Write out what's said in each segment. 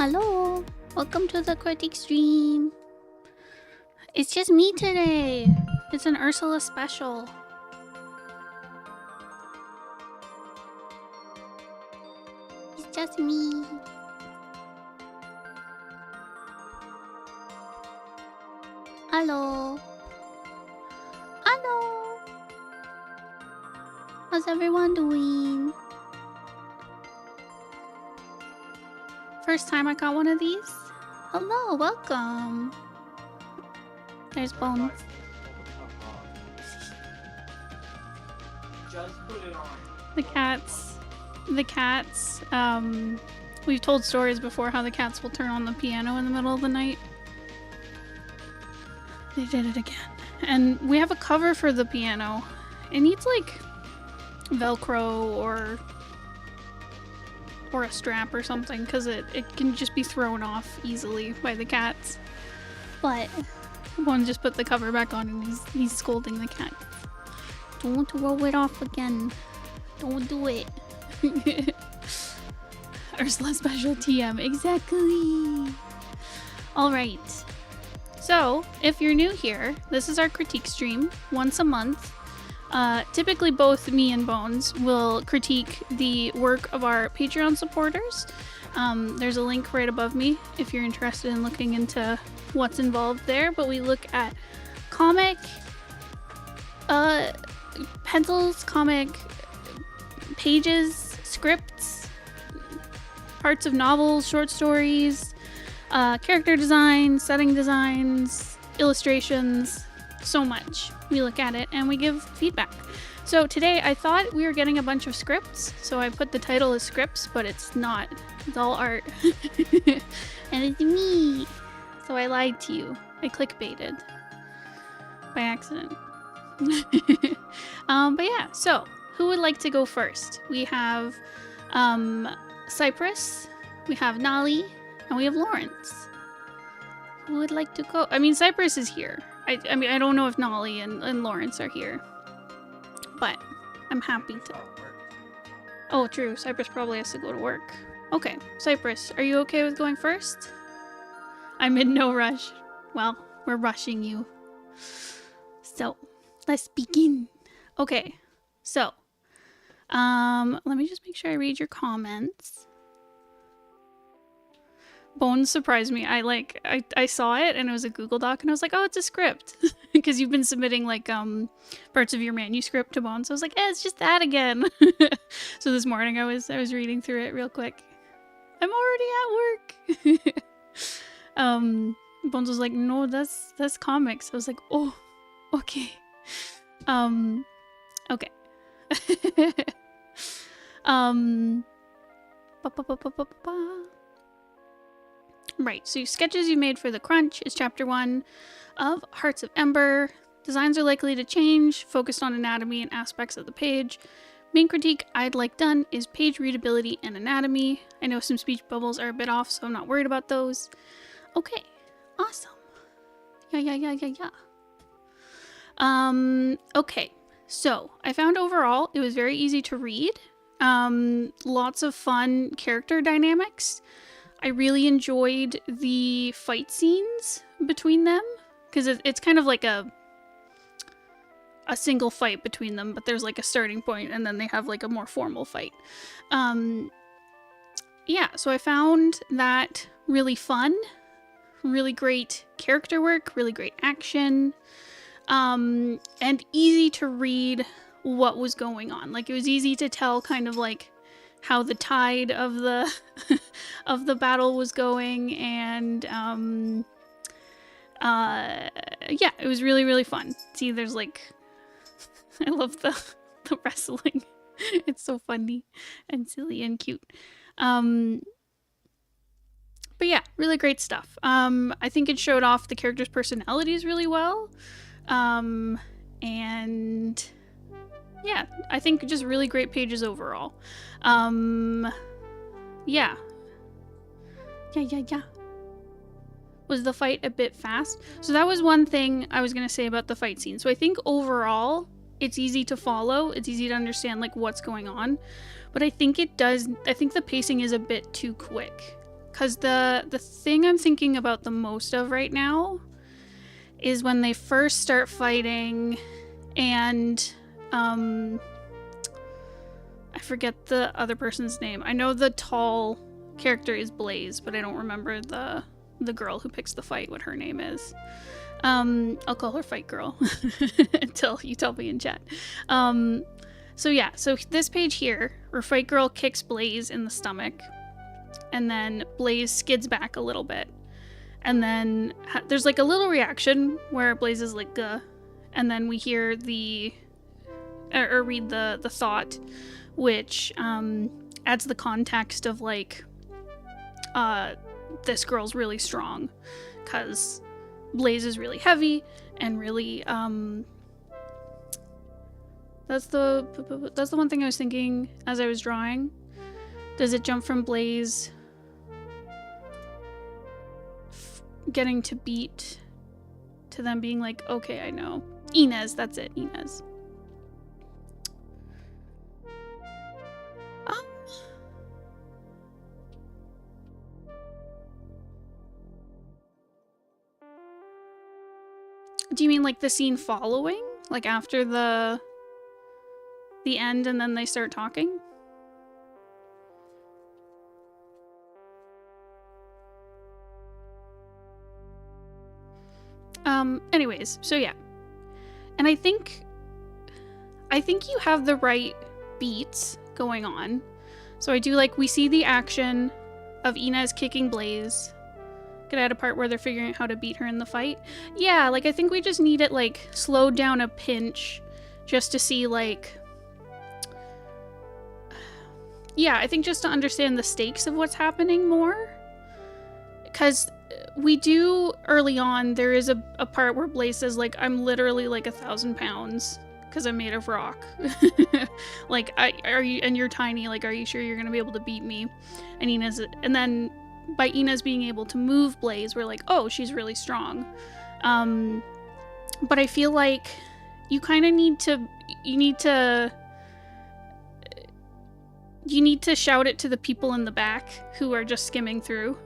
Hello, welcome to the critique stream. It's just me today. It's an Ursula special. It's just me. Hello. Hello. How's everyone doing? First time I got one of these? Hello, welcome. There's Bones. Just put it on. The cats, we've told stories before how the cats will turn on the piano in the middle of the night. They did it again. And we have a cover for the piano. It needs like Velcro or a strap or something, because it can just be thrown off easily by the cats. But one just put the cover back on and he's scolding the cat. Don't roll it off again. Don't do it. Ursula special TM. Exactly. Alright. So, if you're new here, this is our critique stream once a month. Typically both me and Bones will critique the work of our Patreon supporters. There's a link right above me if you're interested in looking into what's involved there, but we look at comic pencils, comic pages, scripts, parts of novels, short stories, character designs, setting designs, illustrations, so much. We look at it and we give feedback. So today I thought we were getting a bunch of scripts, so I put the title as scripts, but it's not. It's all art. And it's me. So I lied to you. I clickbaited. By accident. But yeah, so who would like to go first? We have Cypress, we have Nali, and we have Laurence. Who would like to go? I mean, Cypress is here. I mean, I don't know if Nali and Laurence are here, but I'm happy to. Oh, true. Cypress probably has to go to work. Okay, Cypress, are you okay with going first? I'm in no rush. Well, we're rushing you. So, let's begin. Okay, so, let me just make sure I read your comments. Bones surprised me. I saw it and it was a Google Doc and I was like, oh, it's a script. Because you've been submitting like parts of your manuscript to Bones. So I was like, it's just that again. So this morning I was reading through it real quick. I'm already at work. Bones was like, no, that's comics. I was like, oh, okay. Okay. Right, so sketches you made for the Crunch is chapter 1 of Hearts of Ember. Designs are likely to change, focused on anatomy and aspects of the page. Main critique I'd like done is page readability and anatomy. I know some speech bubbles are a bit off, so I'm not worried about those. Okay, awesome. Yeah. Okay, so I found overall it was very easy to read. Lots of fun character dynamics. I really enjoyed the fight scenes between them, because it's kind of like a single fight between them, but there's like a starting point and then they have like a more formal fight. Yeah, so I found that really fun, really great character work, really great action, and easy to read what was going on. Like, it was easy to tell kind of like how the tide of the of the battle was going, and yeah, it was really fun. See, there's like I love the wrestling. It's so funny and silly and cute. But yeah, really great stuff. I think it showed off the characters' personalities really well. And yeah, I think just really great pages overall. Yeah. Was the fight a bit fast? So that was one thing I was gonna say about the fight scene. So I think overall, it's easy to follow. It's easy to understand like what's going on. But I think the pacing is a bit too quick. because the thing I'm thinking about the most of right now is when they first start fighting, and I forget the other person's name. I know the tall character is Blaze, but I don't remember the girl who picks the fight, what her name is. I'll call her Fight Girl until you tell me in chat. So yeah, so this page here, where Fight Girl kicks Blaze in the stomach, and then Blaze skids back a little bit. And then there's like a little reaction where Blaze is like, "Guh," and then we hear or read the thought, which adds the context of like, this girl's really strong, because Blaze is really heavy and really that's the one thing I was thinking as I was drawing. Does it jump from Blaze getting to beat to them being like, okay, I know. Inez, that's it, Inez. Do you mean like the scene following? Like after the end and then they start talking? Anyways, so yeah. And I think you have the right beats going on. So I do like, we see the action of Inez kicking Blaze. Could add a part where they're figuring out how to beat her in the fight. Yeah, like I think we just need it like slowed down a pinch just to see like, yeah, I think just to understand the stakes of what's happening more. Because we do early on, there is a part where Blaze says like, I'm literally like 1,000 pounds because I'm made of rock. Like, and you're tiny, like, are you sure you're gonna be able to beat me? And Inez, and then by Inez being able to move Blaze, we're like, oh, she's really strong. But I feel like you kind of need to shout it to the people in the back who are just skimming through,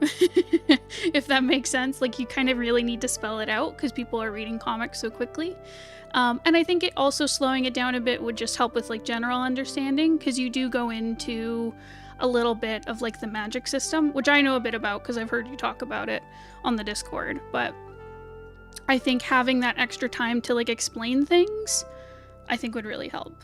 if that makes sense. Like, you kind of really need to spell it out because people are reading comics so quickly. And I think it also slowing it down a bit would just help with like general understanding, because you do go into a little bit of like the magic system, which I know a bit about because I've heard you talk about it on the Discord. But I think having that extra time to like explain things, I think would really help.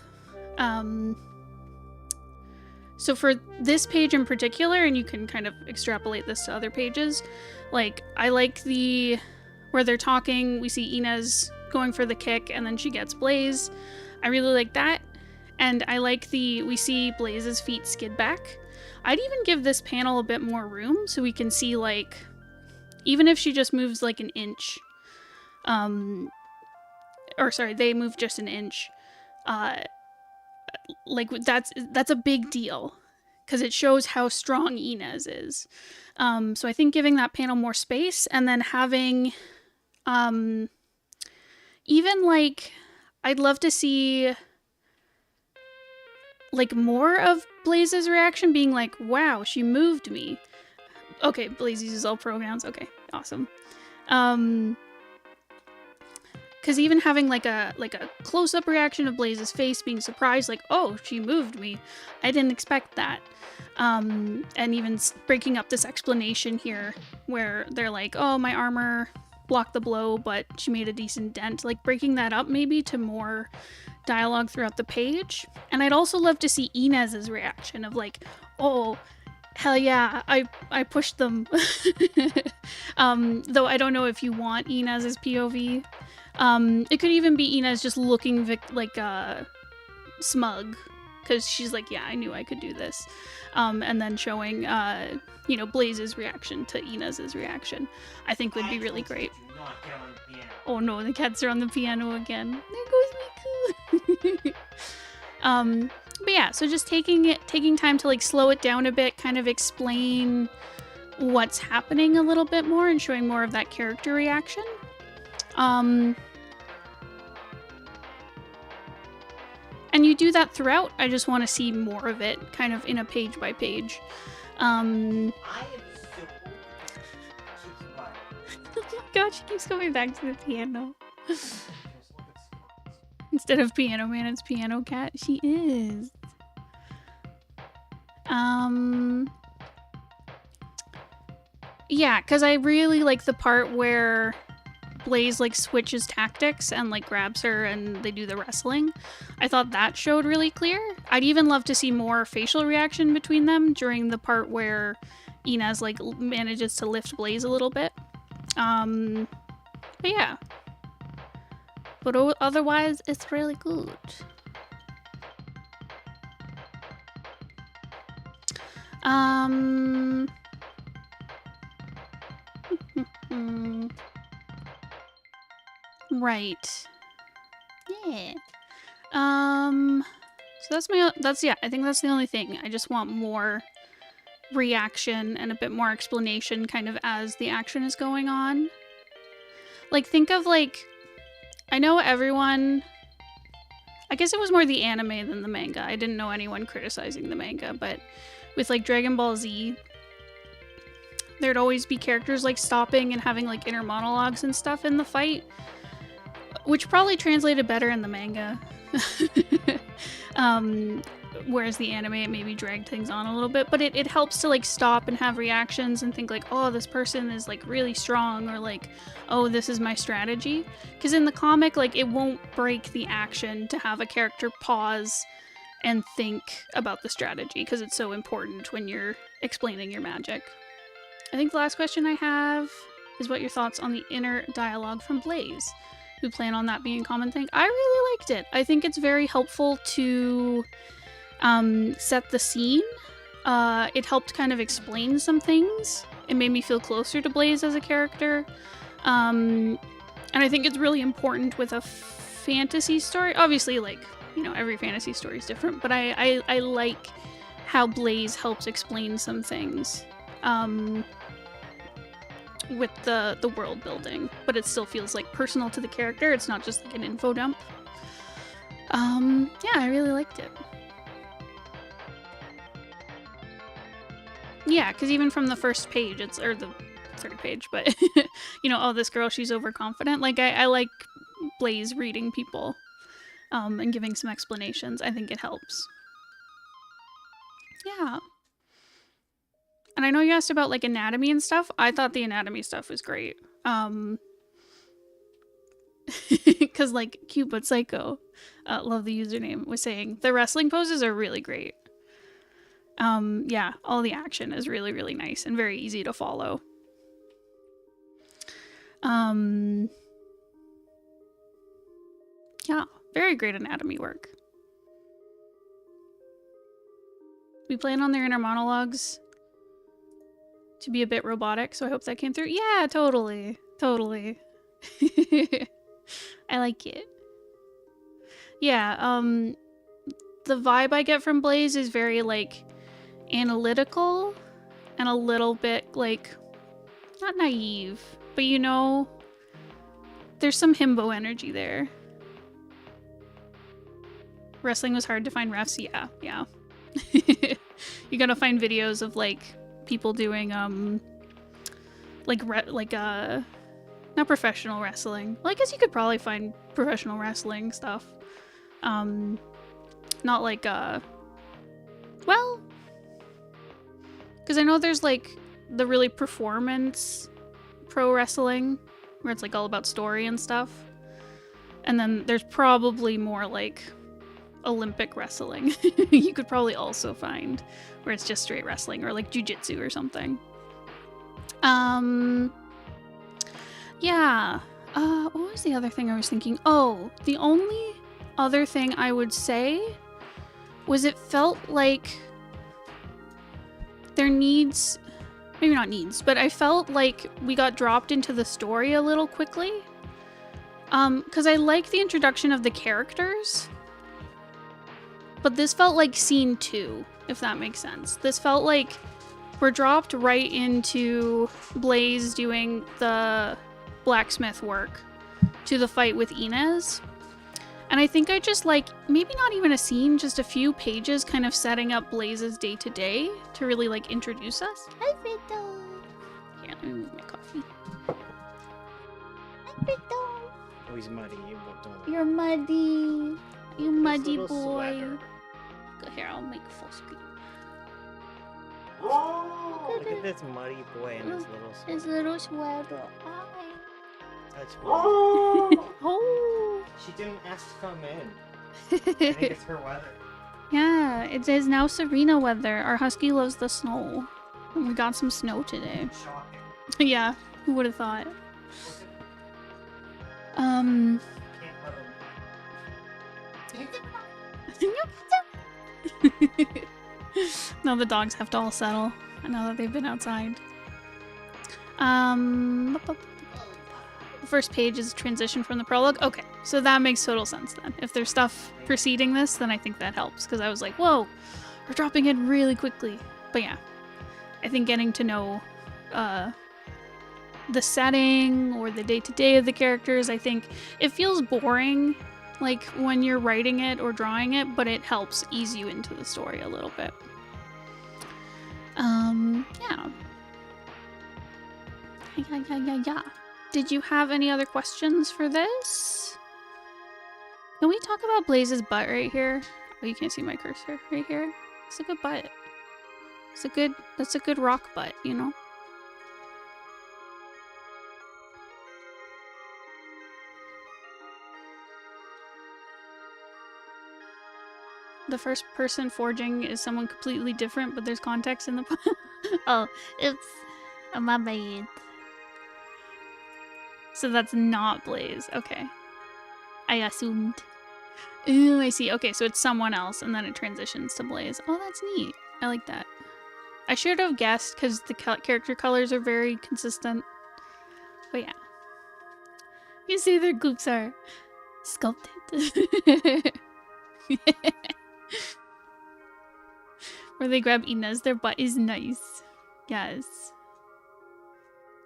So for this page in particular, and you can kind of extrapolate this to other pages, like I like where they're talking, we see Inez going for the kick and then she gets Blaze. I really like that. And I like we see Blaze's feet skid back. I'd even give this panel a bit more room so we can see like, even if she just moves like an inch, or sorry, they move just an inch, like that's a big deal because it shows how strong Inez is. So I think giving that panel more space, and then having even like, I'd love to see like more of Blaze's reaction being like, wow, she moved me. Okay, Blaze uses all pronouns. Okay, awesome. Because even having like a close-up reaction of Blaze's face being surprised, like, oh, she moved me. I didn't expect that. And even breaking up this explanation here where they're like, oh, my armor blocked the blow, but she made a decent dent. Like, breaking that up maybe to more dialogue throughout the page. And I'd also love to see Inez's reaction of like, oh, hell yeah, I pushed them. Though I don't know if you want Inez's POV. It could even be Inez just looking like smug, because she's like, yeah, I knew I could do this. And then showing, you know, Blaze's reaction to Inez's reaction, I think would be really great. Oh no, the cats are on the piano again. There goes Miku. But yeah, so just taking time to like slow it down a bit, kind of explain what's happening a little bit more and showing more of that character reaction. And you do that throughout. I just want to see more of it, kind of in a page by page. Oh my god, she keeps coming back to the piano. Instead of Piano Man, it's Piano Cat. She is. Yeah, because I really like the part where Blaze like switches tactics and like grabs her and they do the wrestling. I thought that showed really clear. I'd even love to see more facial reaction between them during the part where Inez like manages to lift Blaze a little bit. But yeah. But otherwise, it's really good. Right. Yeah. So yeah, I think that's the only thing. I just want more reaction and a bit more explanation kind of as the action is going on. Like, think of like, I know everyone, I guess it was more the anime than the manga. I didn't know anyone criticizing the manga, but with like Dragon Ball Z, there'd always be characters like stopping and having like inner monologues and stuff in the fight, which probably translated better in the manga. Whereas the anime, it maybe dragged things on a little bit, but it helps to like stop and have reactions and think like, oh, this person is like really strong, or like, oh, this is my strategy. Because in the comic, like, it won't break the action to have a character pause and think about the strategy, because it's so important when you're explaining your magic. I think the last question I have is what your thoughts on the inner dialogue from Blaze. We plan on that being a common thing. I really liked it. I think it's very helpful to set the scene. It helped kind of explain some things. It made me feel closer to Blaze as a character. And I think it's really important with a fantasy story. Obviously, like, you know, every fantasy story is different, but I like how Blaze helps explain some things. With the world building, but it still feels like personal to the character. It's not just like an info dump. Yeah, I really liked it. Yeah, because even from the first page, or the third page, but you know, oh, this girl, she's overconfident. Like, I like Blaze reading people and giving some explanations. I think it helps. Yeah. And I know you asked about like anatomy and stuff. I thought the anatomy stuff was great. Because like Cute But Psycho, love the username, was saying the wrestling poses are really great. Yeah, all the action is really, really nice and very easy to follow. Yeah, very great anatomy work. We plan on their inner monologues to be a bit robotic, so I hope that came through. Yeah, totally. Totally. I like it. Yeah, the vibe I get from Blaze is very, like, analytical and a little bit, like, not naive, but you know, there's some himbo energy there. Wrestling was hard to find refs. Yeah. You gotta find videos of, like, people doing not professional wrestling. Well, I guess you could probably find professional wrestling stuff. Not like well, because I know there's like the really performance pro wrestling where it's like all about story and stuff, and then there's probably more like Olympic wrestling you could probably also find where it's just straight wrestling, or like jujitsu or something. Yeah. What was the other thing I was thinking? Oh, the only other thing I would say was it felt like there needs, maybe not needs, but I felt like we got dropped into the story a little quickly. Because I like the introduction of the characters, but this felt like scene 2, if that makes sense. This felt like we're dropped right into Blaze doing the blacksmith work to the fight with Inez. And I think I just like, maybe not even a scene, just a few pages kind of setting up Blaze's day-to-day to really like introduce us. Hi, Vito. Here, let me move my coffee. Oh, he's muddy. You don't. You're muddy. You muddy boy. Sweater. Here, I'll make full screen. Oh, look at this muddy boy and his little sweater. His little sweater. Touch me. Oh. She didn't ask to come in. I think it's her weather. Yeah, it is now Serena weather. Our husky loves the snow. And we got some snow today. Shocking. Yeah, who would have thought? Can't let him. Now the dogs have to all settle. Now that they've been outside. The first page is a transition from the prologue. Okay, so that makes total sense then. If there's stuff preceding this, then I think that helps. Because I was like, whoa, we're dropping in really quickly. But yeah, I think getting to know the setting or the day-to-day of the characters, I think it feels boring like when you're writing it or drawing it, but it helps ease you into the story a little bit. Yeah. Yeah. Did you have any other questions for this? Can we talk about Blaze's butt right here? Oh, you can't see my cursor right here. It's a good butt. That's a good rock butt, you know? The first person forging is someone completely different, but there's context in the oh, it's my bad. So that's not Blaze. Okay. I assumed. Ooh, I see. Okay, so it's someone else, and then it transitions to Blaze. Oh, that's neat. I like that. I should have guessed, because the character colors are very consistent. But yeah. You see their glutes are sculpted. Where they grab Inez, their butt is nice. Yes.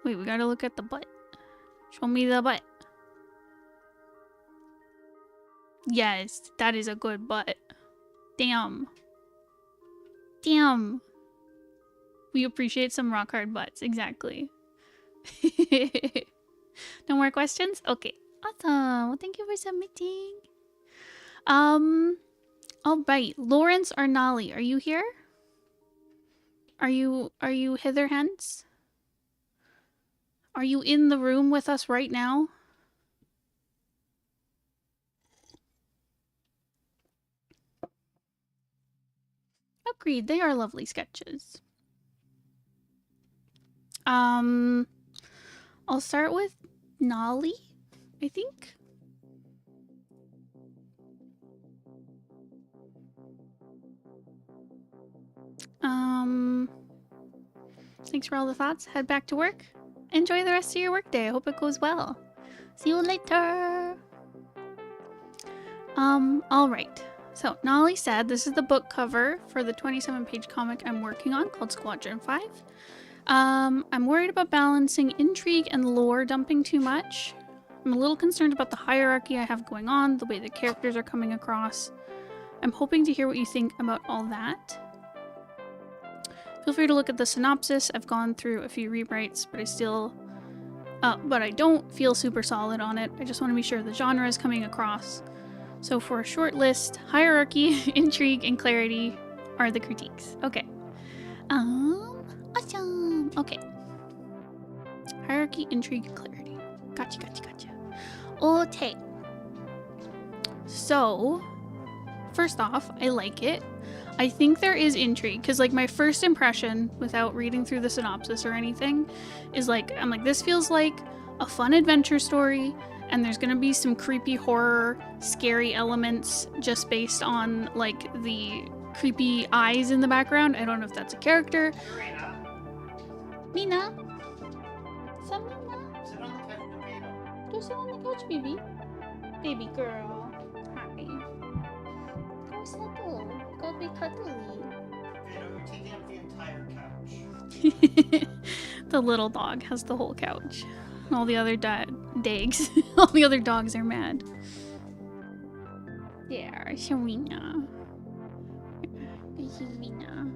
Wait, we gotta look at the butt. Show me the butt. Yes, that is a good butt. Damn. Damn. We appreciate some rock hard butts, exactly. No more questions? Okay. Awesome. Well, thank you for submitting. Alright. Laurence or Nali, are you here? Are you hither hence? Are you in the room with us right now? Agreed, they are lovely sketches. I'll start with Nali, I think. Thanks for all the thoughts. Head back to work. Enjoy the rest of your workday. I hope it goes well. See you later. Alright. So, Nali said this is the book cover for the 27-page comic I'm working on called Squadron 5. I'm worried about balancing intrigue and lore dumping too much. I'm a little concerned about the hierarchy I have going on, the way the characters are coming across. I'm hoping to hear what you think about all that. Feel free to look at the synopsis. I've gone through a few rewrites, but I don't feel super solid on it. I just want to be sure the genre is coming across. So for a short list, hierarchy, intrigue, and clarity are the critiques. Okay. Awesome. Okay. Hierarchy, intrigue, clarity. Gotcha. Okay. So, first off, I like it. I think there is intrigue, because like my first impression, without reading through the synopsis or anything, is like, I'm like, this feels like a fun adventure story, and there's gonna be some creepy horror, scary elements just based on like the creepy eyes in the background. I don't know if that's a character. Mina? Is that Mina? Sit on the couch, Nabila. Go sit on the couch, baby. Baby girl. Hi. Go settle. Go be cuddly. You're taking up the entire couch. The little dog has the whole couch. All the other dags. All the other dogs are mad. There, Sharina. Sharina.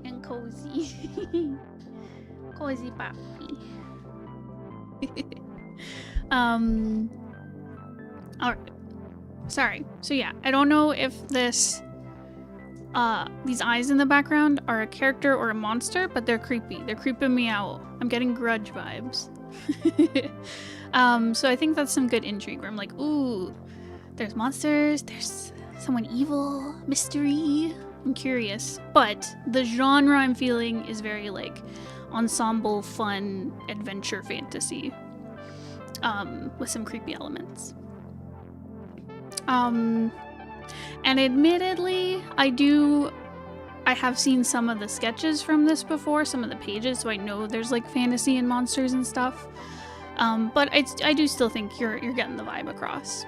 And Cozy. Cozy puppy. Alright. Sorry. So yeah, I don't know if these eyes in the background are a character or a monster, but they're creepy. They're creeping me out. I'm getting Grudge vibes. So I think that's some good intrigue where I'm like, ooh, there's monsters, there's someone evil, mystery. I'm curious. But the genre I'm feeling is very like ensemble, fun, adventure fantasy. With some creepy elements. And admittedly, I have seen some of the sketches from this before, some of the pages, so I know there's like fantasy and monsters and stuff. But I do still think you're getting the vibe across.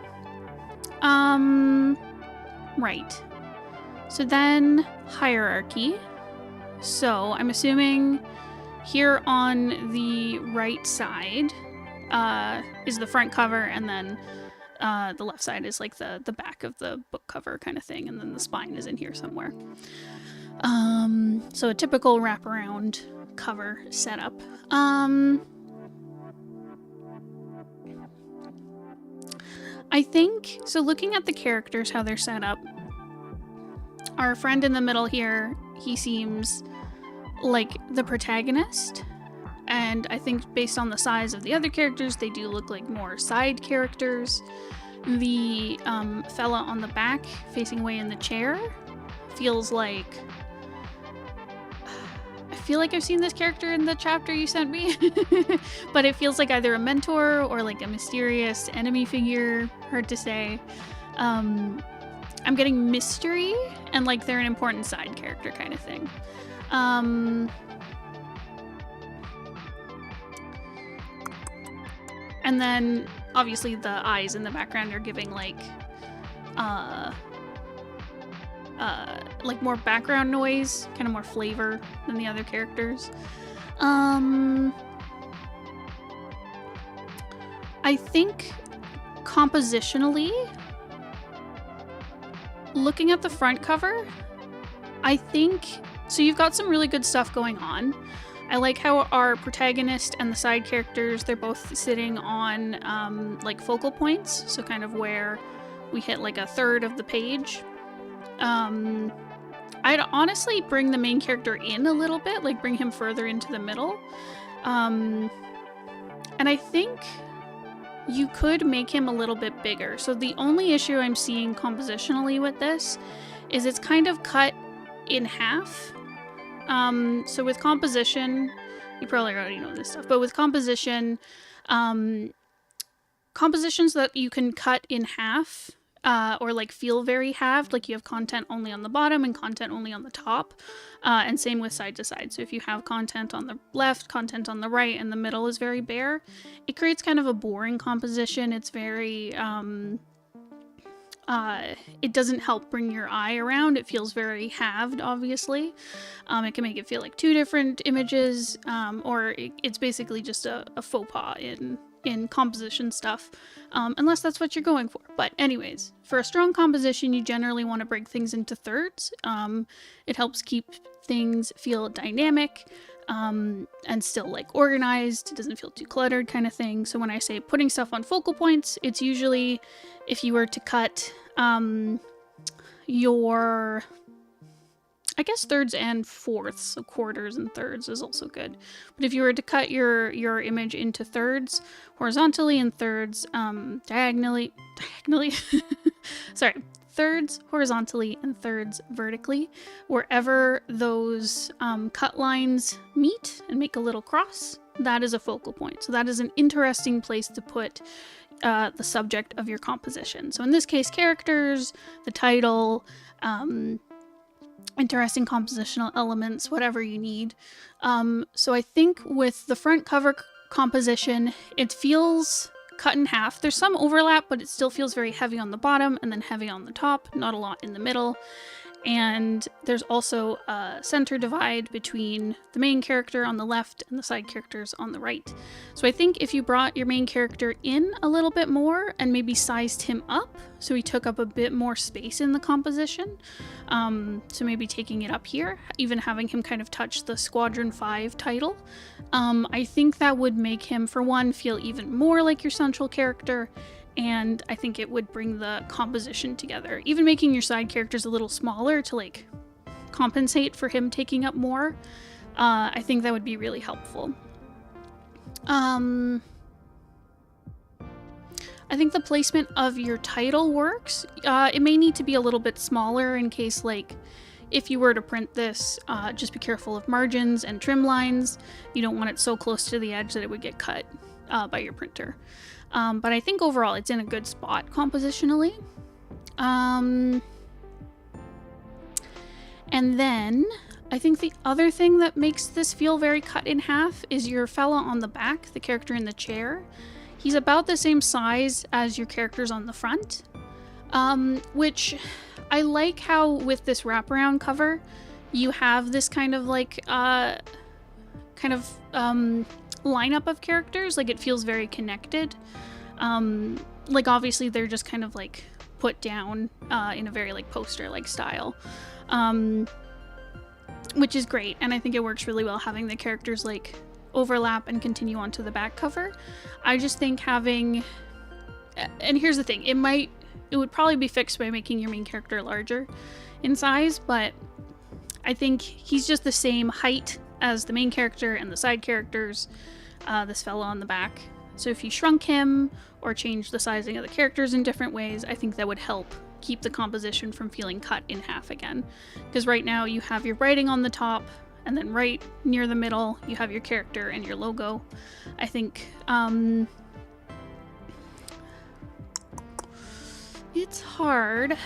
Right. So then hierarchy. So I'm assuming here on the right side is the front cover, and then the left side is like the back of the book cover kind of thing, and then the spine is in here somewhere. So a typical wraparound cover setup. I think, so looking at the characters, how they're set up, our friend in the middle here, he seems like the protagonist. And I think based on the size of the other characters, they do look like more side characters. The fella on the back, facing away in the chair, feels like... I feel like I've seen this character in the chapter you sent me. But it feels like either a mentor or like a mysterious enemy figure. Hard to say. I'm getting mystery and like they're an important side character kind of thing. And then obviously the eyes in the background are giving like more background noise, kind of more flavor than the other characters. I think compositionally, looking at the front cover, I think, so you've got some really good stuff going on. I like how our protagonist and the side characters, they're both sitting on like focal points, so kind of where we hit like a third of the page. I'd honestly bring the main character in a little bit, like bring him further into the middle. And I think you could make him a little bit bigger. So the only issue I'm seeing compositionally with this is it's kind of cut in half. So with composition, you probably already know this stuff, but with composition, compositions that you can cut in half, or like feel very halved, like you have content only on the bottom and content only on the top, and same with side to side. So if you have content on the left, content on the right, and the middle is very bare, it creates kind of a boring composition. It's very, it doesn't help bring your eye around. It feels very halved, obviously. It can make it feel like two different images, or it's basically just a faux pas in composition stuff, unless that's what you're going for. But anyways, for a strong composition, you generally want to break things into thirds. It helps keep things feel dynamic, and still like organized. It doesn't feel too cluttered kind of thing. So when I say putting stuff on focal points, it's usually if you were to cut your, I guess thirds and fourths, so quarters and thirds is also good. But if you were to cut your image into thirds horizontally and thirds diagonally, sorry, thirds horizontally and thirds vertically, wherever those cut lines meet and make a little cross, that is a focal point. So that is an interesting place to put the subject of your composition. So in this case, characters, the title, interesting compositional elements, whatever you need. So I think with the front cover composition, it feels cut in half. There's some overlap, but it still feels very heavy on the bottom and then heavy on the top, not a lot in the middle. And there's also a center divide between the main character on the left and the side characters on the right. So I think if you brought your main character in a little bit more and maybe sized him up so he took up a bit more space in the composition, so maybe taking it up here, even having him kind of touch the Squadron 5 title, I think that would make him, for one, feel even more like your central character, and I think it would bring the composition together. Even making your side characters a little smaller to like compensate for him taking up more, I think that would be really helpful. I think the placement of your title works. It may need to be a little bit smaller in case, like, if you were to print this, just be careful of margins and trim lines. You don't want it so close to the edge that it would get cut by your printer. But I think overall it's in a good spot compositionally. And then I think the other thing that makes this feel very cut in half is your fella on the back, the character in the chair. He's about the same size as your characters on the front, which I like how with this wraparound cover, you have this kind of like, lineup of characters. Like, it feels very connected. Like, obviously they're just kind of like put down in a very like poster like style, which is great, and I think it works really well having the characters like overlap and continue onto the back cover. I just think having, and here's the thing, it would probably be fixed by making your main character larger in size, but I think he's just the same height as the main character and the side characters, this fellow on the back. So if you shrunk him or changed the sizing of the characters in different ways, I think that would help keep the composition from feeling cut in half again. Because right now you have your writing on the top, and then right near the middle you have your character and your logo. I think it's hard,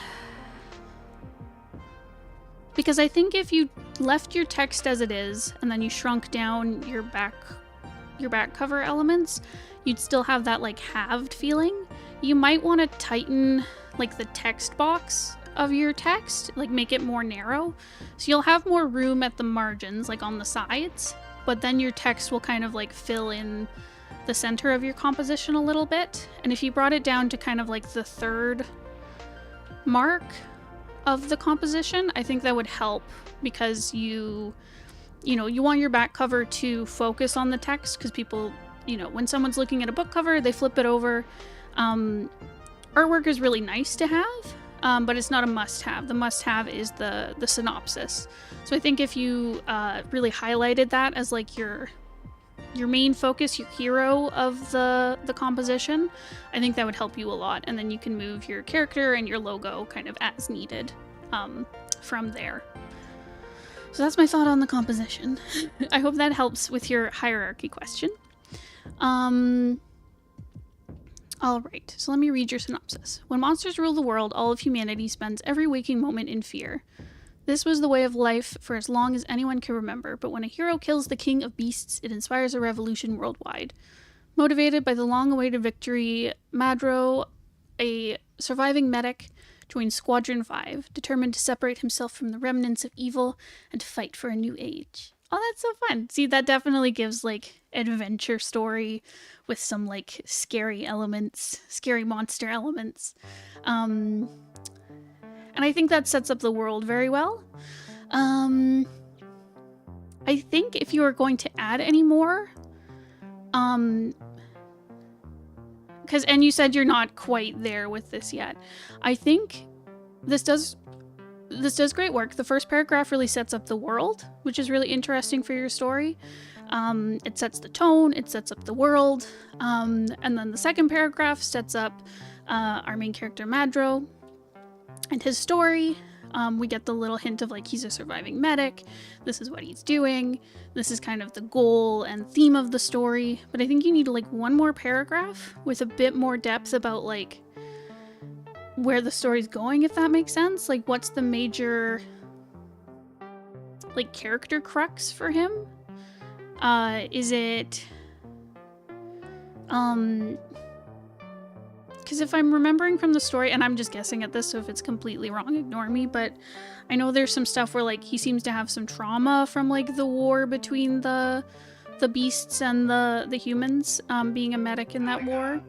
because I think if you left your text as it is and then you shrunk down your back cover elements, you'd still have that like halved feeling. You might want to tighten like the text box of your text, like make it more narrow, so you'll have more room at the margins, like on the sides, but then your text will kind of like fill in the center of your composition a little bit. And if you brought it down to kind of like the third mark of the composition, I think that would help, because you want your back cover to focus on the text, because people, when someone's looking at a book cover, they flip it over. Artwork is really nice to have, but it's not a must-have. The must-have is the synopsis. So I think if you really highlighted that as like your main focus, your hero of the composition, I think that would help you a lot. And then you can move your character and your logo kind of as needed from there. So that's my thought on the composition. I hope that helps with your hierarchy question. Alright, so let me read your synopsis. When monsters rule the world, all of humanity spends every waking moment in fear. This was the way of life for as long as anyone can remember, but when a hero kills the king of beasts, it inspires a revolution worldwide. Motivated by the long-awaited victory, Madro, a surviving medic, joins Squadron 5, determined to separate himself from the remnants of evil and to fight for a new age. Oh, that's so fun. See, that definitely gives, like, adventure story with some, like, scary elements, scary monster elements. And I think that sets up the world very well. I think if you are going to add any more, and you said you're not quite there with this yet. I think this does great work. The first paragraph really sets up the world, which is really interesting for your story. It sets the tone, it sets up the world, and then the second paragraph sets up our main character Madro and his story. We get the little hint of like he's a surviving medic, this is what he's doing, this is kind of the goal and theme of the story. But I think you need like one more paragraph with a bit more depth about like where the story's going, if that makes sense. Like, what's the major like character crux for him? Is it because because if I'm remembering from the story, and I'm just guessing at this, so if it's completely wrong, ignore me, but I know there's some stuff where, like, he seems to have some trauma from, like, the war between the beasts and the humans, being a medic in that war.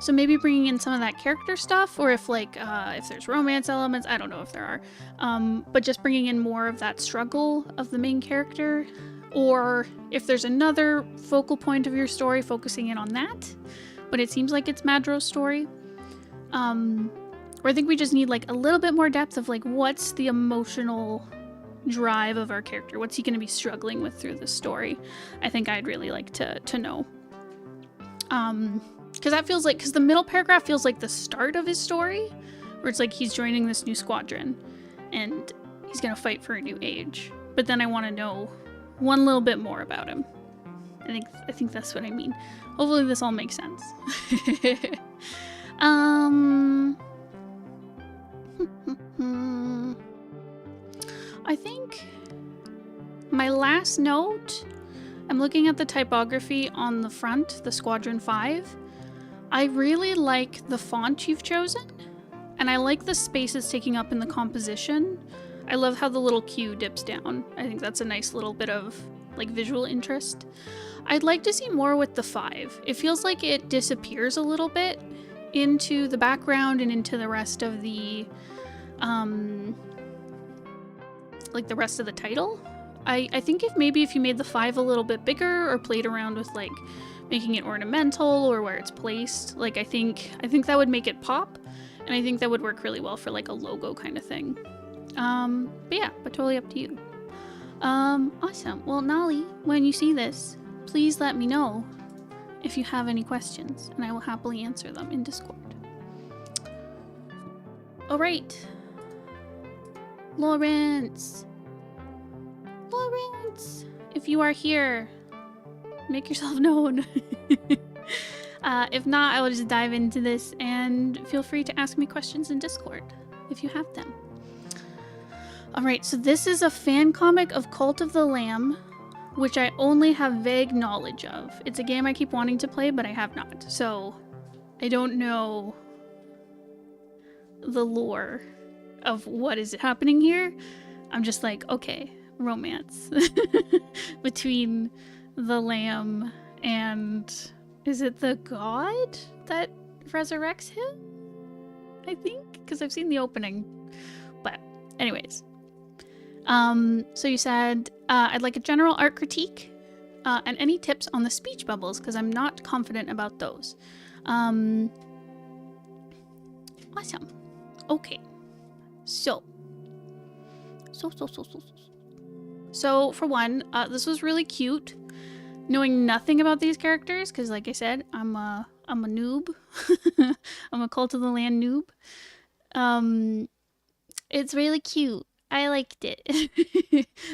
So maybe bringing in some of that character stuff, or if, like, if there's romance elements, I don't know if there are, but just bringing in more of that struggle of the main character, or if there's another focal point of your story, focusing in on that, but it seems like it's Madro's story. Or I think we just need, like, a little bit more depth of, like, what's the emotional drive of our character? What's he going to be struggling with through the story? I think I'd really like to know. Because that feels like, because the middle paragraph feels like the start of his story, where it's like he's joining this new squadron and he's going to fight for a new age. But then I want to know one little bit more about him. I think that's what I mean. Hopefully this all makes sense. I think my last note, I'm looking at the typography on the front, the Squadron 5. I really like the font you've chosen, and I like the space it's taking up in the composition. I love how the little Q dips down. I think that's a nice little bit of, like, visual interest. I'd like to see more with the 5. It feels like it disappears a little bit into the background and into the rest of the, like, the rest of the title. I think if you made the 5 a little bit bigger, or played around with, like, making it ornamental or where it's placed, like, I think that would make it pop, and I think that would work really well for, like, a logo kind of thing. But yeah, but totally up to you. Awesome. Well, Nali, when you see this, please let me know if you have any questions, and I will happily answer them in Discord. All right. Laurence, if you are here, make yourself known. If not, I will just dive into this, and feel free to ask me questions in Discord if you have them. Alright, so this is a fan comic of Cult of the Lamb, which I only have vague knowledge of. It's a game I keep wanting to play, but I have not, so I don't know the lore of what is happening here. I'm just like, okay, romance between the lamb and, is it the god that resurrects him? I think, because I've seen the opening. But anyways, so you said I'd like a general art critique and any tips on the speech bubbles, because I'm not confident about those. Awesome. Okay. So for one, this was really cute. Knowing nothing about these characters, because like I said, I'm a noob. I'm a Cult of the Land noob. It's really cute. I liked it.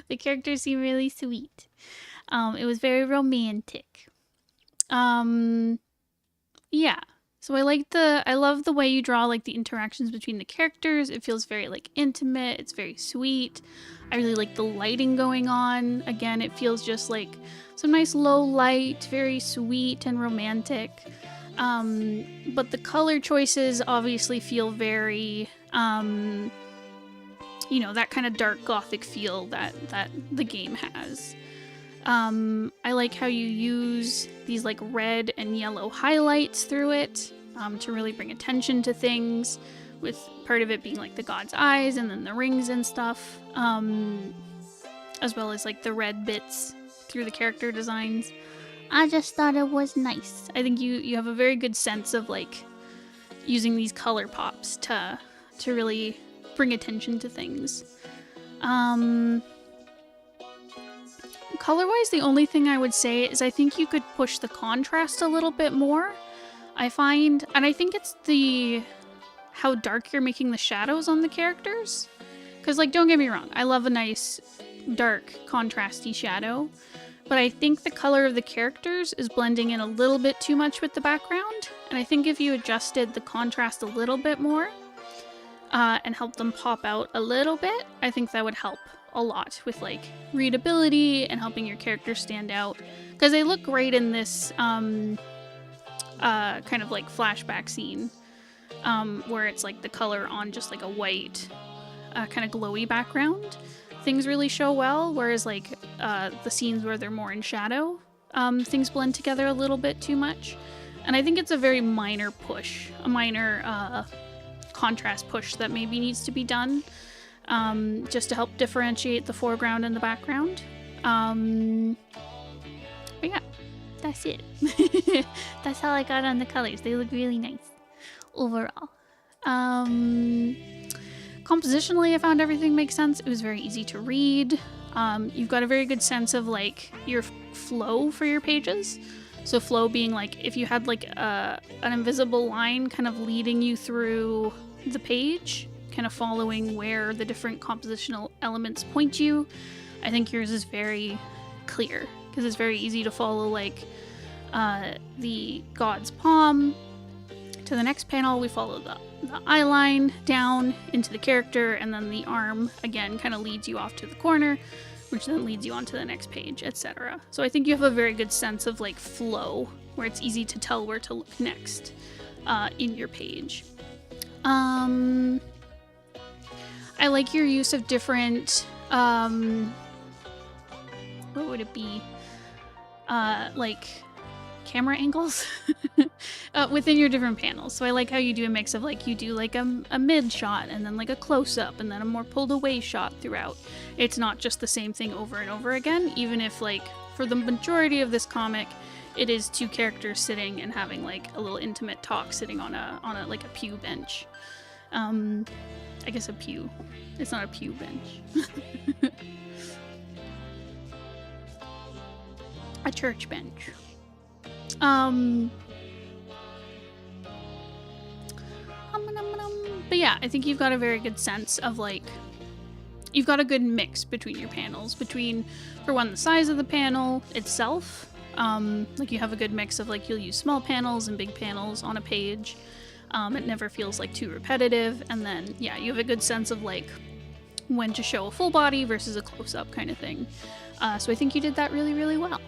The characters seem really sweet. It was very romantic. Yeah. So I love the way you draw, like, the interactions between the characters. It feels very, like, intimate. It's very sweet. I really like the lighting going on. Again, it feels just like some nice low light, very sweet and romantic. But the color choices obviously feel very, you know, that kind of dark gothic feel that the game has. I like how you use these, like, red and yellow highlights through it to really bring attention to things, with part of it being, like, the god's eyes and then the rings and stuff, as well as, like, the red bits through the character designs. I just thought it was nice. I think you have a very good sense of, like, using these color pops to really bring attention to things. Color-wise, the only thing I would say is I think you could push the contrast a little bit more. I find, and I think it's how dark you're making the shadows on the characters. Because, like, don't get me wrong, I love a nice, dark, contrasty shadow. But I think the color of the characters is blending in a little bit too much with the background. And I think if you adjusted the contrast a little bit more, and help them pop out a little bit, I think that would help a lot with like readability and helping your characters stand out, because they look great in this kind of like flashback scene where it's like the color on just like a white kind of glowy background. Things really show well, whereas like the scenes where they're more in shadow, things blend together a little bit too much. And I think it's a very minor push, a minor contrast push that maybe needs to be done just to help differentiate the foreground and the background. But yeah, that's it. That's all I got on the colors. They look really nice overall. Compositionally, I found everything makes sense. It was very easy to read. You've got a very good sense of like your flow for your pages. So flow being like if you had like an invisible line kind of leading you through the page, kind of following where the different compositional elements point you. I think yours is very clear because it's very easy to follow like the god's palm. To the next panel, we follow the eye line down into the character, and then the arm again kind of leads you off to the corner, which then leads you onto the next page, etc. So I think you have a very good sense of like flow, where it's easy to tell where to look next in your page. I like your use of different, what would it be? Like camera angles within your different panels. So I like how you do a mix of like you do like a mid shot and then like a close up and then a more pulled away shot throughout. It's not just the same thing over and over again, even if like for the majority of this comic it is two characters sitting and having like a little intimate talk sitting on a like a pew bench. I guess a pew. It's not a pew bench. A church bench. But yeah, I think you've got a very good sense of like, you've got a good mix between your panels, between, for one, the size of the panel itself. Like you have a good mix of like, you'll use small panels and big panels on a page. It never feels like too repetitive. And then, yeah, you have a good sense of like when to show a full body versus a close-up kind of thing. So I think you did that really, really well.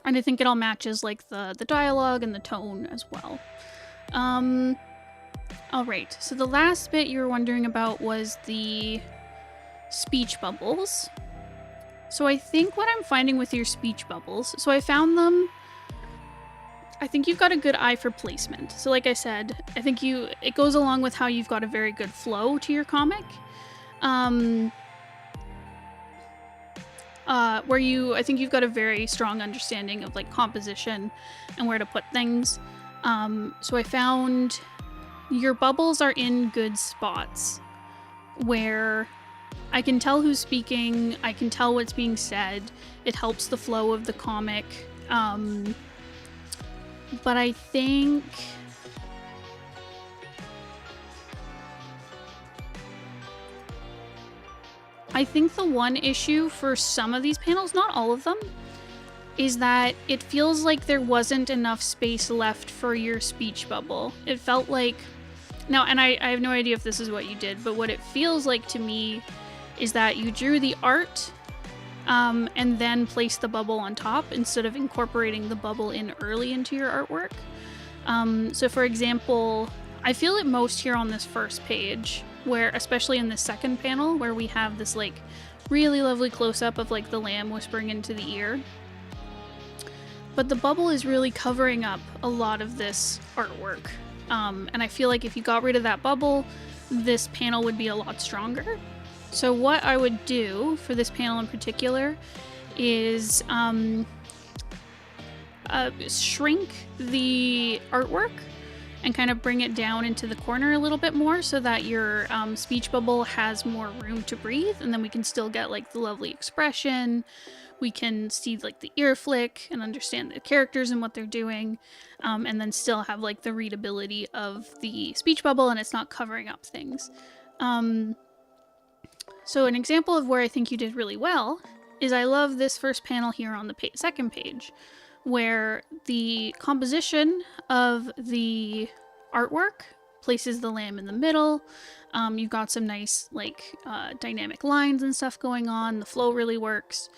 And I think it all matches like the dialogue and the tone as well. All right, so the last bit you were wondering about was the speech bubbles. So I think what I'm finding with your speech bubbles, so I found them, I think you've got a good eye for placement. So like I said, I think it goes along with how you've got a very good flow to your comic. I think you've got a very strong understanding of like composition and where to put things. So I found your bubbles are in good spots where I can tell who's speaking, I can tell what's being said, it helps the flow of the comic. But I think the one issue for some of these panels, not all of them, is that it feels like there wasn't enough space left for your speech bubble. It felt like, now, and I have no idea if this is what you did, but what it feels like to me is that you drew the art and then placed the bubble on top instead of incorporating the bubble in early into your artwork. So for example, I feel it most here on this first page, where especially in the second panel where we have this like really lovely close-up of like the lamb whispering into the ear. But the bubble is really covering up a lot of this artwork. And I feel like if you got rid of that bubble, this panel would be a lot stronger. So what I would do for this panel in particular is shrink the artwork and kind of bring it down into the corner a little bit more so that your speech bubble has more room to breathe, and then we can still get like the lovely expression. We can see like the ear flick and understand the characters and what they're doing, and then still have like the readability of the speech bubble, and it's not covering up things. So an example of where I think you did really well is I love this first panel here on the second page, where the composition of the artwork places the lamb in the middle. You've got some nice dynamic lines and stuff going on. The flow really works.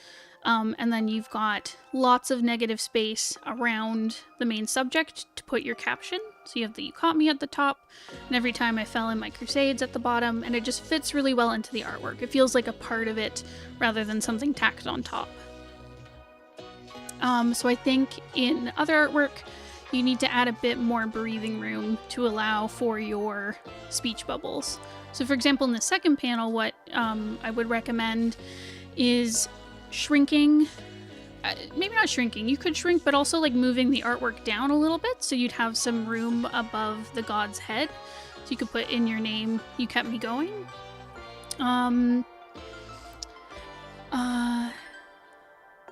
And then you've got lots of negative space around the main subject to put your caption. So you have the "You Caught Me" at the top, and "Every Time I Fell in My Crusades" at the bottom, and it just fits really well into the artwork. It feels like a part of it rather than something tacked on top. So I think in other artwork, you need to add a bit more breathing room to allow for your speech bubbles. So for example, in the second panel, what I would recommend is shrinking, maybe not shrinking, you could shrink, but also like moving the artwork down a little bit so you'd have some room above the god's head. So you could put in your name, "You Kept Me Going."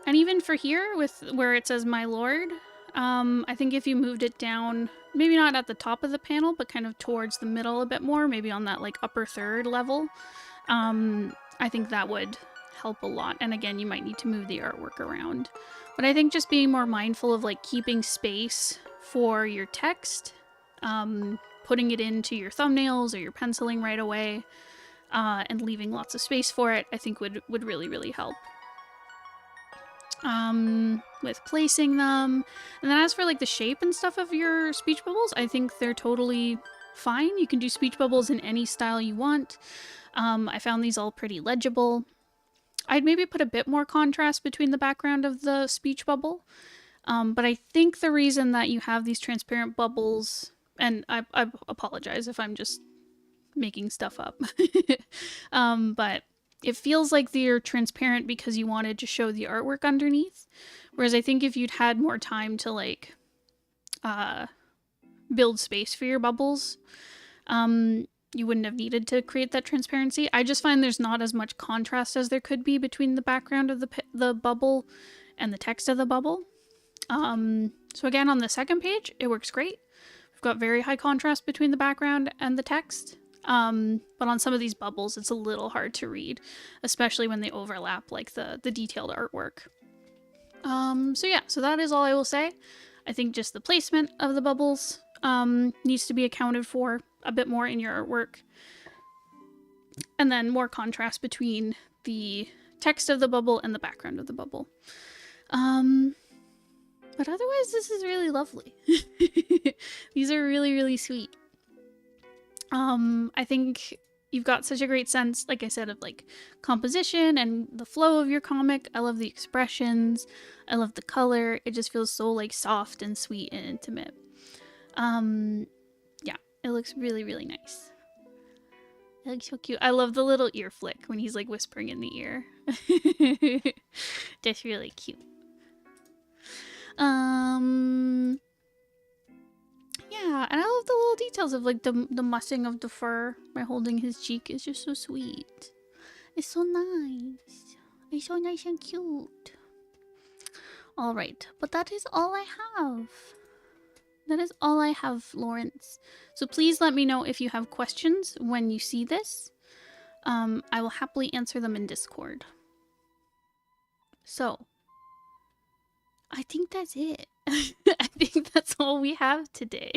And even for here, with where it says "My Lord," I think if you moved it down, maybe not at the top of the panel, but kind of towards the middle a bit more, maybe on that like upper third level, I think that would help a lot. And again, you might need to move the artwork around. But I think just being more mindful of like keeping space for your text, putting it into your thumbnails or your penciling right away, and leaving lots of space for it, I think would really, really help. With placing them. And then as for like the shape and stuff of your speech bubbles, I think they're totally fine. You can do speech bubbles in any style you want. I found these all pretty legible. I'd maybe put a bit more contrast between the background of the speech bubble. But I think the reason that you have these transparent bubbles, and I apologize if I'm just making stuff up, but it feels like they're transparent because you wanted to show the artwork underneath. Whereas I think if you'd had more time to like build space for your bubbles, you wouldn't have needed to create that transparency. I just find there's not as much contrast as there could be between the background of the bubble and the text of the bubble. So again, on the second page, it works great. We've got very high contrast between the background and the text. But on some of these bubbles, it's a little hard to read, especially when they overlap like the detailed artwork. So yeah, so that is all I will say. I think just the placement of the bubbles needs to be accounted for a bit more in your artwork. And then more contrast between the text of the bubble and the background of the bubble. But otherwise, this is really lovely. These are really, really sweet. I think you've got such a great sense, like I said, of like composition and the flow of your comic. I love the expressions. I love the color. It just feels so like soft and sweet and intimate. Yeah, it looks really, really nice. It looks so cute. I love the little ear flick when he's like whispering in the ear. Just really cute. Yeah, and I love the little details of like the mussing of the fur by holding his cheek. Is just so sweet. It's so nice. It's so nice and cute. Alright, but that is all I have. That is all I have, Laurence. So please let me know if you have questions when you see this. I will happily answer them in Discord. So, I think that's it. I think that's all we have today.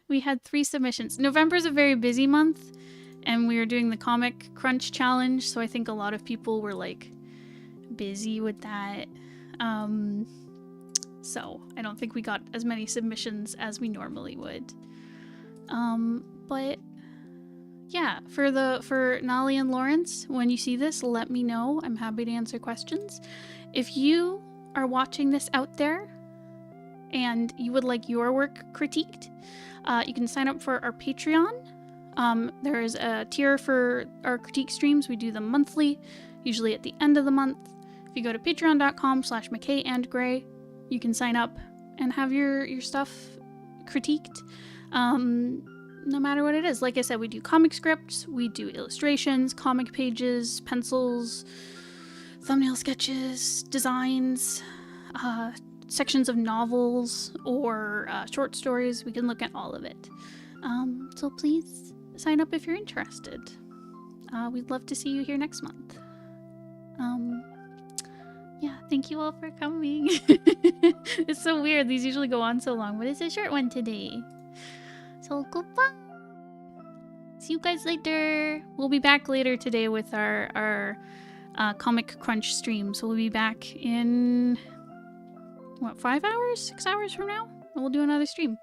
We had 3 submissions. November's a very busy month, and we were doing the Comic Crunch Challenge, so I think a lot of people were like busy with that. So I don't think we got as many submissions as we normally would. But yeah, for Nali and Laurence, when you see this, let me know. I'm happy to answer questions. If you are watching this out there and you would like your work critiqued, you can sign up for our Patreon. There is a tier for our critique streams. We do them monthly, usually at the end of the month. If you go to patreon.com/McKayandGray, you can sign up and have your stuff critiqued. No matter what it is. Like I said, we do comic scripts, we do illustrations, comic pages, pencils, thumbnail sketches, designs, sections of novels, or short stories. We can look at all of it. So please sign up if you're interested. We'd love to see you here next month. Yeah, thank you all for coming. It's so weird. These usually go on so long, but it's a short one today. So goodbye. See you guys later. We'll be back later today with our Comic Crunch stream. So we'll be back in, what, 5 hours? 6 hours from now? And we'll do another stream.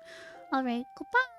All right, goodbye.